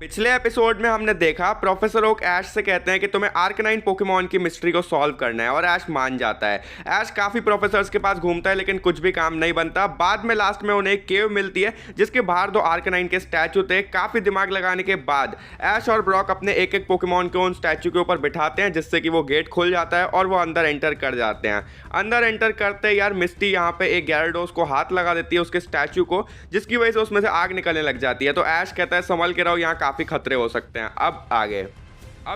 पिछले एपिसोड में हमने देखा प्रोफेसर ओक ऐश से कहते हैं कि तुम्हें आर्कनाइन पोकेमॉन की मिस्ट्री को सॉल्व करना है और ऐश मान जाता है। ऐश काफ़ी प्रोफेसर्स के पास घूमता है लेकिन कुछ भी काम नहीं बनता। बाद में लास्ट में उन्हें एक केव मिलती है जिसके बाहर दो आर्कनाइन के स्टैचू थे। काफ़ी दिमाग लगाने के बाद ऐश और ब्रॉक अपने एक एक पोकेमॉन को उन स्टैचू के ऊपर बिठाते हैं जिससे कि वो गेट खुल जाता है और वो अंदर एंटर कर जाते हैं। अंदर एंटर करते यार मिस्टी यहाँ पे एक गैराडोस को हाथ लगा देती है उसके स्टैचू को, जिसकी वजह से उसमें से आग निकलने लग जाती है। तो ऐश कहता है संभल के रहो, यहाँ काफ़ी खतरे हो सकते हैं। अब आगे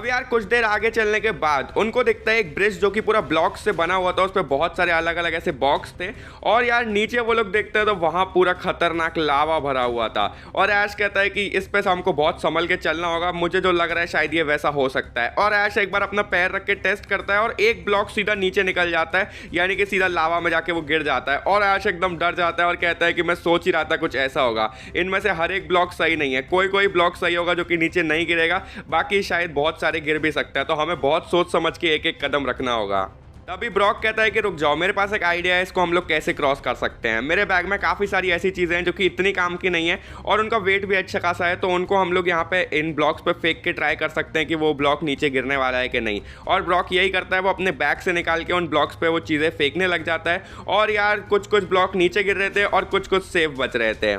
यार कुछ देर आगे चलने के बाद उनको दिखता है एक ब्रिज जो कि पूरा ब्लॉक से बना हुआ था। उस पर बहुत सारे अलग अलग ऐसे बॉक्स थे और यार नीचे वो लोग देखते हैं तो वहाँ पूरा खतरनाक लावा भरा हुआ था। और ऐश कहता है कि इस पे हमको बहुत संभल के चलना होगा, मुझे जो लग रहा है शायद ये वैसा हो सकता है। और ऐश एक बार अपना पैर रख के टेस्ट करता है और एक ब्लॉक सीधा नीचे निकल जाता है, यानी कि सीधा लावा में जाके वो गिर जाता है। और ऐश एकदम डर जाता है और कहता है कि मैं सोच ही रहा था कुछ ऐसा होगा। इनमें से हर एक ब्लॉक सही नहीं है, कोई कोई ब्लॉक सही होगा जो कि नीचे नहीं गिरेगा, बाकी शायद बहुत सारे गिर भी सकते हैं। तो हमें बहुत सोच समझ के एक एक कदम रखना होगा। तभी ब्रॉक कहता है कि रुक जाओ, मेरे पास एक आइडिया है, इसको हम लोग कैसे क्रॉस कर सकते हैं। मेरे बैग में काफ़ी सारी ऐसी चीज़ें हैं जो कि इतनी काम की नहीं है और उनका वेट भी अच्छा खासा है, तो उनको हम लोग यहाँ पे इन ब्लॉक्स पे फेंक के ट्राई कर सकते हैं कि वो ब्लॉक नीचे गिरने वाला है कि नहीं। और ब्रॉक यही करता है, वो अपने बैग से निकाल के उन ब्लॉक्स पे वो चीज़ें फेंकने लग जाता है। और यार कुछ कुछ ब्लॉक नीचे गिर रहे थे और कुछ कुछ सेफ बच रहे थे।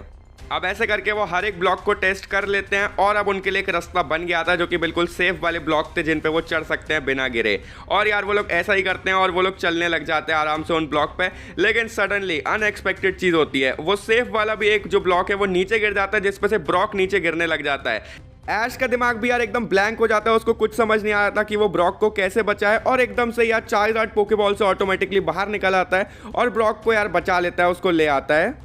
अब ऐसे करके वो हर एक ब्लॉक को टेस्ट कर लेते हैं और अब उनके लिए एक रास्ता बन गया था जो कि बिल्कुल सेफ वाले ब्लॉक थे जिन पे वो चढ़ सकते हैं बिना गिरे। और यार वो लोग ऐसा ही करते हैं और वो लोग चलने लग जाते हैं आराम से उन ब्लॉक पे। लेकिन सडनली अनएक्सपेक्टेड चीज़ होती है, वो सेफ वाला भी एक जो ब्लॉक है वो नीचे गिर जाता है, जिसपे से ब्रॉक नीचे गिरने लग जाता है। ऐश का दिमाग भी यार एकदम ब्लैंक हो जाता है, उसको कुछ समझ नहीं आ रहा था कि वो ब्रॉक को कैसे बचाए। और एकदम से यार चार्जर्ड पोकेबॉल से ऑटोमेटिकली बाहर निकल आता है और ब्रॉक को यार बचा लेता है, उसको ले आता है।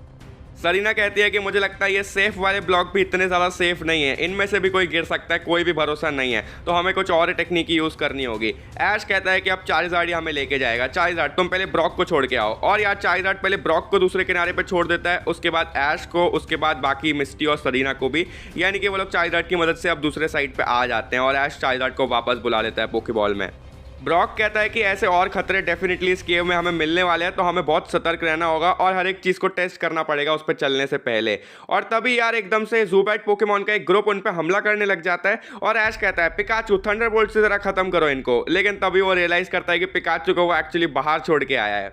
सरीना कहती है कि मुझे लगता है ये सेफ वाले ब्लॉक भी इतने ज़्यादा सेफ नहीं है, इनमें से भी कोई गिर सकता है, कोई भी भरोसा नहीं है, तो हमें कुछ और टेक्निक यूज़ करनी होगी। ऐश कहता है कि अब चार्जर्ड हमें लेके जाएगा। चार्जर्ड तुम पहले ब्रॉक को छोड़ के आओ। और यार चार्जर्ड पहले ब्रॉक को दूसरे किनारे पर छोड़ देता है, उसके बाद ऐश को, उसके बाद बाकी मिस्टी और सरीना को भी, यानी कि वो लोग चार्जर्ड की मदद से अब दूसरे साइड पर आ जाते हैं और ऐश चार्जर्ड को वापस बुला लेता है पोकेबॉल में। ब्रॉक कहता है कि ऐसे और खतरे डेफिनेटली इस केव में हमें मिलने वाले हैं, तो हमें बहुत सतर्क रहना होगा और हर एक चीज़ को टेस्ट करना पड़ेगा उस पर चलने से पहले। और तभी यार एकदम से ज़ुबैट पोकेमॉन का एक ग्रुप उन पर हमला करने लग जाता है और ऐश कहता है पिकाचू थंडरबोल्ट से ज़रा ख़त्म करो इनको। लेकिन तभी वो रियलाइज़ करता है कि पिकाचू को वो एक्चुअली बाहर छोड़ के आया है।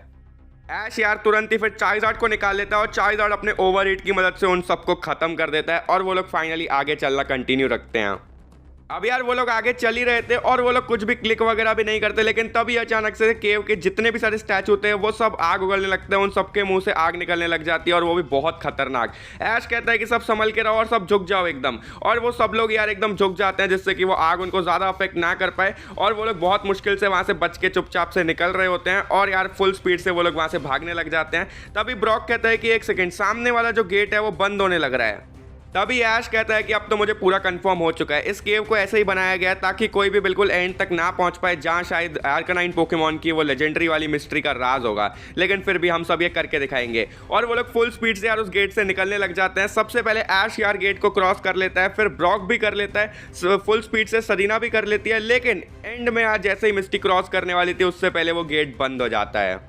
ऐश यार तुरंत ही फिर चार्जर्ड को निकाल लेता है और चार्जर्ड अपने ओवरहीट की मदद से उन सबको ख़त्म कर देता है और वो लोग फाइनली आगे चलना कंटिन्यू रखते हैं। अब यार वो लोग आगे चल ही रहे थे और वो लोग कुछ भी क्लिक वगैरह भी नहीं करते, लेकिन तभी अचानक से केव के जितने भी सारे स्टैचू थे वो सब आग उगलने लगते हैं, उन सबके मुंह से आग निकलने लग जाती है और वो भी बहुत खतरनाक। ऐश कहता है कि सब संभल के रहो और सब झुक जाओ एकदम, और वो सब लोग यार एकदम झुक जाते हैं जिससे कि वो आग उनको ज़्यादा अफेक्ट ना कर पाए। और वो लोग बहुत मुश्किल से वहाँ से बच के चुपचाप से निकल रहे होते हैं और यार फुल स्पीड से वो लोग वहाँ से भागने लग जाते हैं। तभी ब्रॉक कहता है कि एक सेकेंड, सामने वाला जो गेट है वो बंद होने लग रहा है। तभी ऐश कहता है कि अब तो मुझे पूरा कंफर्म हो चुका है, इस केव को ऐसे ही बनाया गया है ताकि कोई भी बिल्कुल एंड तक ना पहुंच पाए जहां शायद आर्कनाइन पोकेमॉन की वो लेजेंडरी वाली मिस्ट्री का राज होगा। लेकिन फिर भी हम सब ये करके दिखाएंगे। और वो लोग फुल स्पीड से यार उस गेट से निकलने लग जाते हैं। सबसे पहले ऐश यार गेट को क्रॉस कर लेता है, फिर ब्रॉक भी कर लेता है, फुल स्पीड से सरीना भी कर लेती है। लेकिन एंड में यार जैसे ही मिस्टी क्रॉस करने वाली थी उससे पहले वो गेट बंद हो जाता है।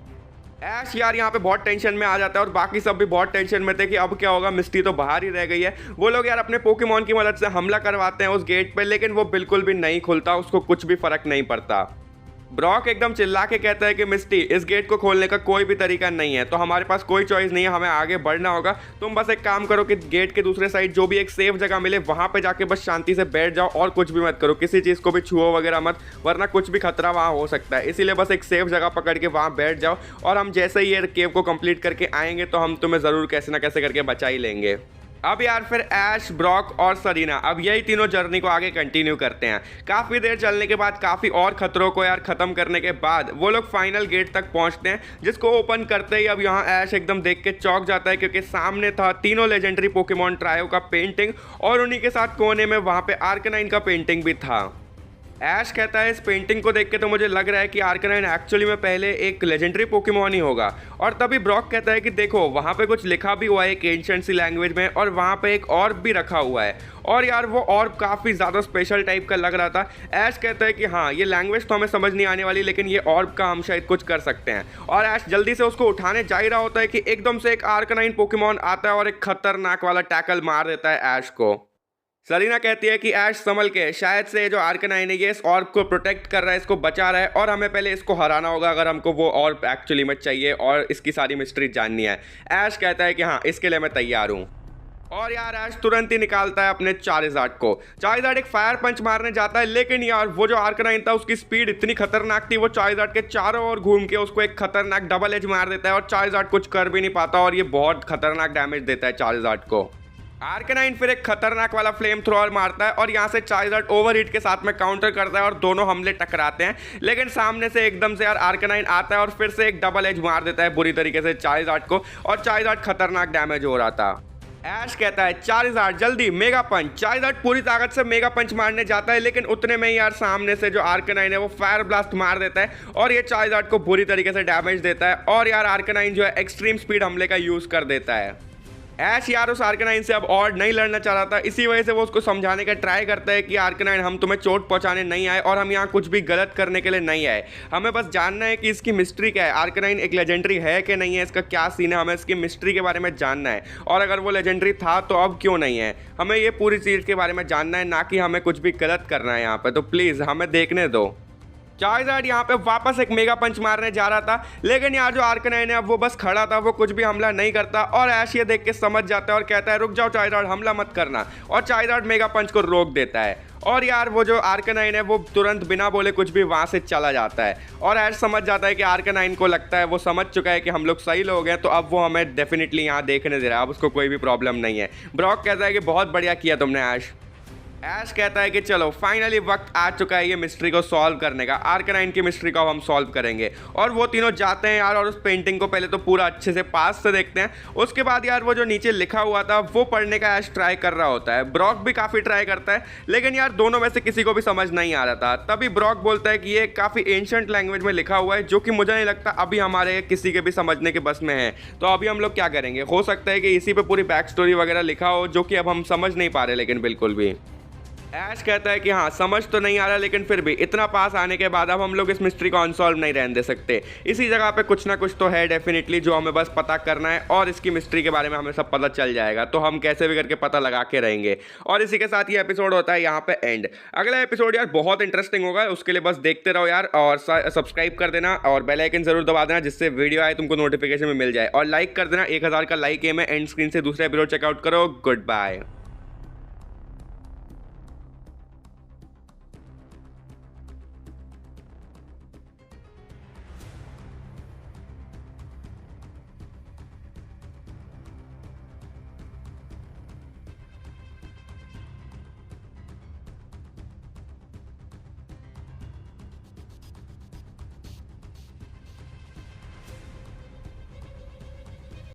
ऐश यार यहाँ पे बहुत टेंशन में आ जाता है और बाकी सब भी बहुत टेंशन में थे कि अब क्या होगा, मिस्टी तो बाहर ही रह गई है। वो लोग यार अपने पोकेमॉन की मदद से हमला करवाते हैं उस गेट पे, लेकिन वो बिल्कुल भी नहीं खुलता, उसको कुछ भी फर्क नहीं पड़ता। ब्रॉक एकदम चिल्ला के कहता है कि मिस्टी इस गेट को खोलने का कोई भी तरीका नहीं है, तो हमारे पास कोई चॉइस नहीं है, हमें आगे बढ़ना होगा। तुम बस एक काम करो कि गेट के दूसरे साइड जो भी एक सेफ जगह मिले वहाँ पे जाके बस शांति से बैठ जाओ और कुछ भी मत करो, किसी चीज़ को भी छुओ वगैरह मत, वरना कुछ भी खतरा वहाँ हो सकता है। इसीलिए बस एक सेफ जगह पकड़ के वहाँ बैठ जाओ और हम जैसे ही ये केव को कंप्लीट करके आएंगे तो हम तुम्हें ज़रूर कैसे ना कैसे करके बचा ही लेंगे। अब यार फिर ऐश, ब्रॉक और सरीना अब यही तीनों जर्नी को आगे कंटिन्यू करते हैं। काफ़ी देर चलने के बाद, काफ़ी और खतरों को यार ख़त्म करने के बाद वो लोग फाइनल गेट तक पहुंचते हैं, जिसको ओपन करते ही अब यहाँ ऐश एकदम देख के चौंक जाता है क्योंकि सामने था तीनों लेजेंडरी पोकेमॉन ट्रायो का पेंटिंग और उन्हीं के साथ कोने में वहाँ पे आर्कनाइन का पेंटिंग भी था। ऐश कहता है इस पेंटिंग को देख के तो मुझे लग रहा है कि आर्कनाइन एक्चुअली में पहले एक लेजेंडरी पोकेमॉन ही होगा। और तभी ब्रॉक कहता है कि देखो वहाँ पे कुछ लिखा भी हुआ है एक एंशिएंट सी लैंग्वेज में, और वहाँ पे एक ऑर्ब भी रखा हुआ है, और यार वो ऑर्ब काफ़ी ज़्यादा स्पेशल टाइप का लग रहा था। ऐश कहता है कि हाँ ये लैंग्वेज तो हमें समझ नहीं आने वाली, लेकिन ये ऑर्ब का हम शायद कुछ कर सकते हैं। और ऐश जल्दी से उसको उठाने जा ही रहा होता है कि एकदम से एक आर्कनाइन पोकेमॉन आता है और एक खतरनाक वाला टैकल मार देता है ऐश को। सलीना कहती है कि ऐश संभल के, शायद से ये जो आर्कनाइन है ये इस ऑर्ब को प्रोटेक्ट कर रहा है, इसको बचा रहा है और हमें पहले इसको हराना होगा अगर हमको वो ऑर्ब एक्चुअली में चाहिए और इसकी सारी मिस्ट्री जाननी है। ऐश कहता है कि हाँ, इसके लिए मैं तैयार हूँ। और यार ऐश तुरंत ही निकालता है अपने चारिज़ार्ड को। चारिज़ार्ड एक फायर पंच मारने जाता है, लेकिन यार वो जो आर्कनाइन था उसकी स्पीड इतनी खतरनाक थी, वो चारिज़ार्ड के चारों ओर घूम के उसको एक खतरनाक डबल एज मार देता है और चारिज़ार्ड कुछ कर भी नहीं पाता और ये बहुत खतरनाक डैमेज देता है चारिज़ार्ड को। आर्कनाइन फिर एक खतरनाक वाला फ्लेम थ्रोअर मारता है और यहाँ से चारिज़ार्ड ओवरहीट के साथ में काउंटर करता है और दोनों हमले टकराते हैं, लेकिन सामने से एकदम से यार आर्कनाइन आता है और फिर से एक डबल एज मार देता है बुरी तरीके से चारिज़ार्ड को और चारिज़ार्ड खतरनाक डैमेज हो रहा था। ऐश कहता है चारिज़ार्ड जल्दी मेगा पंच। चारिज़ार्ड पूरी ताकत से मेगा पंच मारने जाता है, लेकिन उतने में ही यार सामने से जो आर्कनाइन है वो फायर ब्लास्ट मार देता है और ये चारिज़ार्ड को बुरी तरीके से डैमेज देता है और यार आर्कनाइन जो है एक्सट्रीम स्पीड हमले का यूज़ कर देता है। ऐश यार उस आर्कनाइन से अब और नहीं लड़ना चाह रहा था, इसी वजह से वो उसको समझाने का ट्राई करता है कि आर्कनाइन हम तुम्हें चोट पहुंचाने नहीं आए और हम यहाँ कुछ भी गलत करने के लिए नहीं आए, हमें बस जानना है कि इसकी मिस्ट्री क्या है, आर्कनाइन एक लेजेंडरी है कि नहीं है, इसका क्या सीन है, हमें इसकी मिस्ट्री के बारे में जानना है और अगर वो लेजेंडरी था तो अब क्यों नहीं है, हमें ये पूरी चीज़ के बारे में जानना है, ना कि हमें कुछ भी गलत करना है यहाँ पर, तो प्लीज़ हमें देखने दो। चारिज़ार्ड यहाँ पे वापस एक मेगा पंच मारने जा रहा था, लेकिन यार जो आर्कनाइन है अब वो बस खड़ा था, वो कुछ भी हमला नहीं करता और ऐश ये देख के समझ जाता है और कहता है रुक जाओ चारिज़ार्ड, हमला मत करना, और चारिज़ार्ड मेगा पंच को रोक देता है और यार वो जो आर्कनाइन है वो तुरंत बिना बोले कुछ भी वहाँ से चला जाता है और ऐश समझ जाता है कि आर्कनाइन को लगता है, वो समझ चुका है कि हम लोग सही लोग हैं, तो अब वो हमें डेफिनेटली यहाँ देखने दे रहा है, अब उसको कोई भी प्रॉब्लम नहीं है। ब्रॉक कहता है कि बहुत बढ़िया किया तुमने ऐश। ऐश कहता है कि चलो फाइनली वक्त आ चुका है ये मिस्ट्री को सॉल्व करने का, आर्कनाइन की मिस्ट्री को हम सॉल्व करेंगे और वो तीनों जाते हैं यार और उस पेंटिंग को पहले तो पूरा अच्छे से पास से देखते हैं, उसके बाद यार वो जो नीचे लिखा हुआ था वो पढ़ने का ऐश ट्राई कर रहा होता है। ब्रॉक भी काफ़ी ट्राई करता है, लेकिन यार दोनों में से किसी को भी समझ नहीं आ रहा था। तभी ब्रॉक बोलता है कि ये काफ़ी एंशंट लैंग्वेज में लिखा हुआ है जो कि मुझे नहीं लगता अभी हमारे किसी के भी समझने के बस में है, तो अभी हम लोग क्या करेंगे, हो सकता है कि इसी पे पूरी बैक स्टोरी वगैरह लिखा हो जो कि अब हम समझ नहीं पा रहे लेकिन बिल्कुल भी। ऐश कहता है कि हाँ समझ तो नहीं आ रहा, लेकिन फिर भी इतना पास आने के बाद अब हम लोग इस मिस्ट्री को अनसॉल्व नहीं रहने दे सकते, इसी जगह पे कुछ ना कुछ तो है डेफिनेटली जो हमें बस पता करना है और इसकी मिस्ट्री के बारे में हमें सब पता चल जाएगा, तो हम कैसे भी करके पता लगा के रहेंगे। और इसी के साथ ये एपिसोड होता है यहाँ पे एंड। अगला एपिसोड यार बहुत इंटरेस्टिंग होगा, उसके लिए बस देखते रहो यार और सब्सक्राइब कर देना और बेल आइकन जरूर दबा देना जिससे वीडियो आए तुमको नोटिफिकेशन में मिल जाए, और लाइक कर देना, 1000 का लाइक है, मैं एंड स्क्रीन से दूसरा एपिसोड चेकआउट करो। Good bye.